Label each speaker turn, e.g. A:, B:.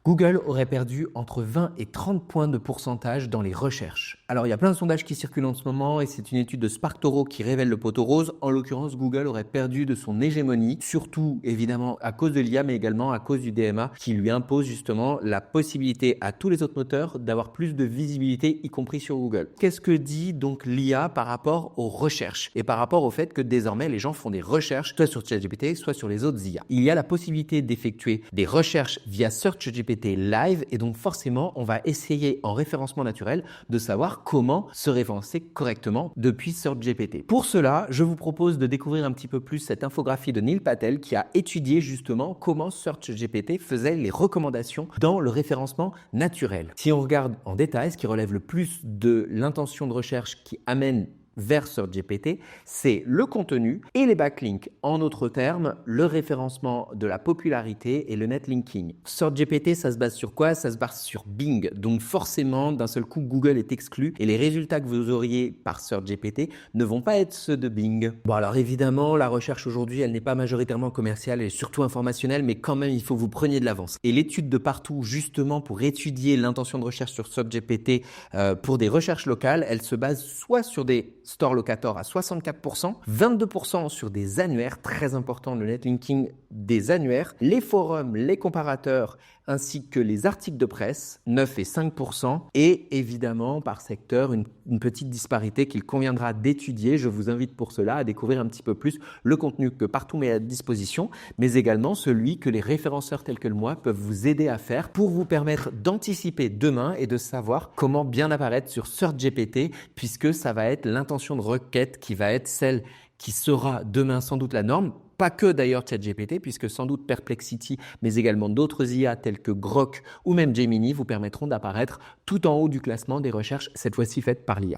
A: Google aurait perdu entre 20 et 30 points de pourcentage dans les recherches. Alors il y a plein de sondages qui circulent en ce moment et c'est une étude de SparkToro qui révèle le poteau rose. En l'occurrence, Google aurait perdu de son hégémonie, surtout évidemment à cause de l'IA mais également à cause du DMA qui lui impose justement la possibilité à tous les autres moteurs d'avoir plus de visibilité, y compris sur Google. Qu'est-ce que dit donc l'IA par rapport aux recherches et par rapport au fait que désormais les gens font des recherches soit sur ChatGPT, soit sur les autres IA. Il y a la possibilité d'effectuer des recherches via SearchGPT Live et donc forcément on va essayer en référencement naturel de savoir comment se référencer correctement depuis SearchGPT. Pour cela, je vous propose de découvrir un petit peu plus cette infographie de Neil Patel qui a étudié justement comment SearchGPT faisait les recommandations dans le référencement naturel. Si on regarde en détail, ce qui relève le plus de l'intention de recherche qui amène vers SearchGPT, c'est le contenu et les backlinks. En d'autres termes, le référencement de la popularité et le netlinking. SearchGPT, ça se base sur quoi? Ça se base sur Bing. Donc forcément, d'un seul coup, Google est exclu et les résultats que vous auriez par SearchGPT ne vont pas être ceux de Bing. Bon alors évidemment, la recherche aujourd'hui, elle n'est pas majoritairement commerciale, elle est surtout informationnelle, mais quand même, il faut que vous preniez de l'avance. Et l'étude de partout, justement, pour étudier l'intention de recherche sur SearchGPT pour des recherches locales, elle se base soit sur des store locator à 64%, 22% sur des annuaires, très important le netlinking des annuaires, les forums, les comparateurs ainsi que les articles de presse, 9 et 5%, et évidemment par secteur une petite disparité qu'il conviendra d'étudier. Je vous invite pour cela à découvrir un petit peu plus le contenu que Partout met à disposition, mais également celui que les référenceurs tels que moi peuvent vous aider à faire pour vous permettre d'anticiper demain et de savoir comment bien apparaître sur SearchGPT puisque ça va être l'intention de requête qui va être celle qui sera demain sans doute la norme. Pas que d'ailleurs ChatGPT, puisque sans doute Perplexity, mais également d'autres IA tels que Grok ou même Gemini vous permettront d'apparaître tout en haut du classement des recherches, cette fois-ci faites par l'IA.